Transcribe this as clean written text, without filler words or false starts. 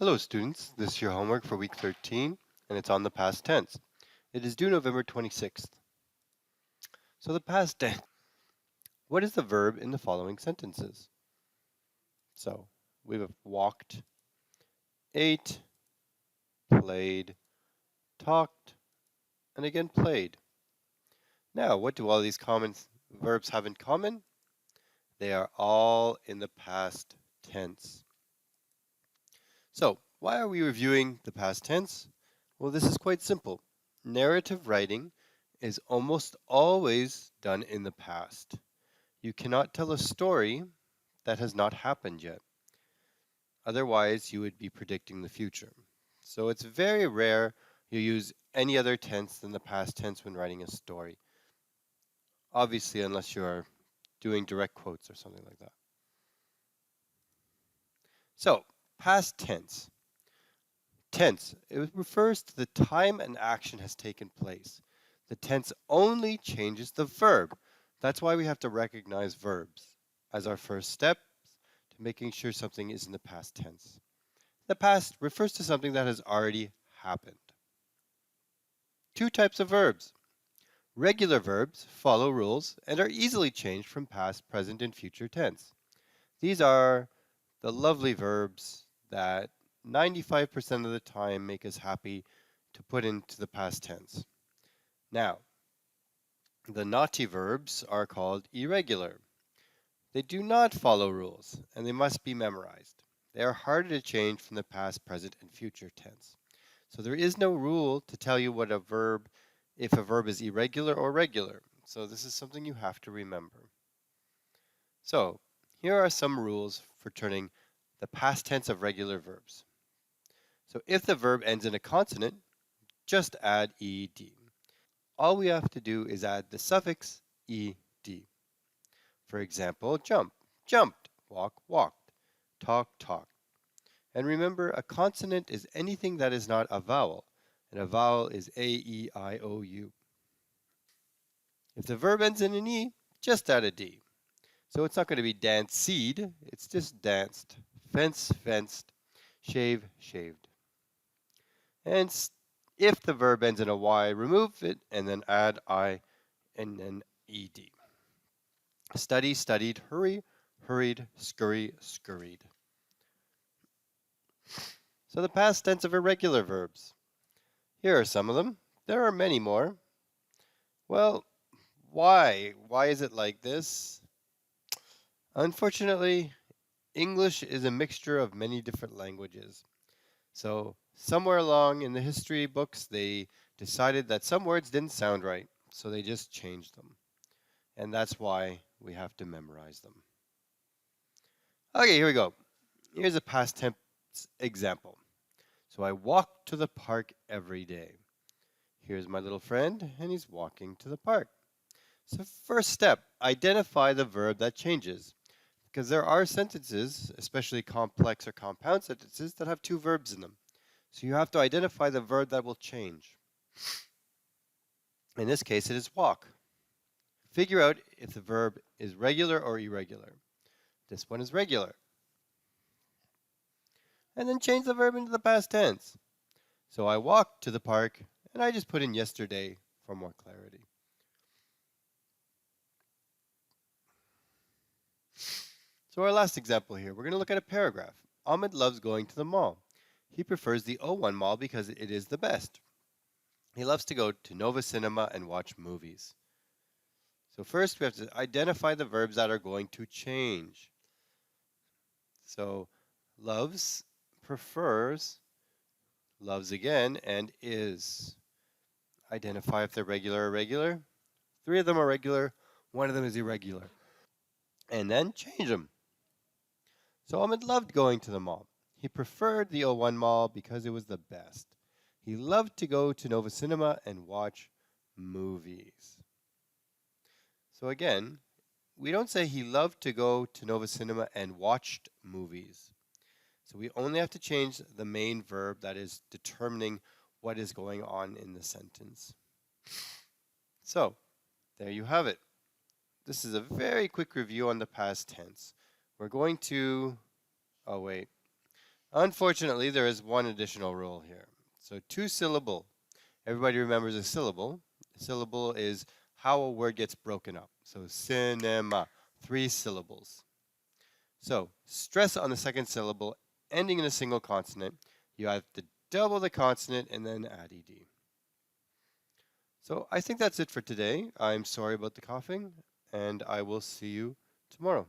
Hello students, this is your homework for week 13 and it's on the past tense. It is due November 26th. So the past tense, what is the verb in the following sentences? So we have walked, ate, played, talked, and again played. Now what do all these common verbs have in common? They are all in the past tense. So why are we reviewing the past tense? Well, this is quite simple. Narrative writing is almost always done in the past. You cannot tell a story that has not happened yet. Otherwise, you would be predicting the future. So it's very rare you use any other tense than the past tense when writing a story. Obviously, unless you are doing direct quotes or something like that. So, past tense. Tense, it refers to the time an action has taken place. The tense only changes the verb. That's why we have to recognize verbs as our first step to making sure something is in the past tense. The past refers to something that has already happened. Two types of verbs. Regular verbs follow rules and are easily changed from past, present, and future tense. These are the lovely verbs that 95% of the time make us happy to put into the past tense. Now, the naughty verbs are called irregular. They do not follow rules, and they must be memorized. They are harder to change from the past, present, and future tense. So there is no rule to tell you what a verb, if a verb is irregular or regular. So this is something you have to remember. So here are some rules for turning the past tense of regular verbs. So if the verb ends in a consonant, just add ed. All we have to do is add the suffix ed. For example, jump, jumped, walk, walked, talk, talked. And remember, a consonant is anything that is not a vowel, and a vowel is A, E, I, O, U. If the verb ends in an E, just add a D. So it's not going to be danced, it's just danced, fence, fenced, shave, shaved. And if the verb ends in a Y, remove it and then add I and then ED. Study, studied, hurry, hurried, scurry, scurried. So the past tense of irregular verbs. Here are some of them. There are many more. Well, why? Why is it like this? Unfortunately, English is a mixture of many different languages. So somewhere along in the history books, they decided that some words didn't sound right, so they just changed them. And that's why we have to memorize them. Okay, here we go. Here's a past tense example. So I walk to the park every day. Here's my little friend, and he's walking to the park. So first step, identify the verb that changes. Because there are sentences, especially complex or compound sentences, that have two verbs in them. So you have to identify the verb that will change. In this case, it is walk. Figure out if the verb is regular or irregular. This one is regular. And then change the verb into the past tense. So I walked to the park, and I just put in yesterday for more clarity. So our last example here, we're going to look at a paragraph. Ahmed loves going to the mall. He prefers the O1 mall because it is the best. He loves to go to Nova Cinema and watch movies. So first we have to identify the verbs that are going to change. So loves, prefers, loves again, and is. Identify if they're regular or irregular. Three of them are regular, one of them is irregular. And then change them. So Ahmed loved going to the mall. He preferred the O1 mall because it was the best. He loved to go to Nova Cinema and watch movies. So again, we don't say he loved to go to Nova Cinema and watched movies. So we only have to change the main verb that is determining what is going on in the sentence. So there you have it. This is a very quick review on the past tense. We're going to, oh wait, Unfortunately, there is one additional rule here. So two-syllable. Everybody remembers a syllable. A syllable is how a word gets broken up. So cinema, 3 syllables. So stress on the second syllable ending in a single consonant. You have to double the consonant and then add ed. So I think that's it for today. I'm sorry about the coughing, and I will see you tomorrow.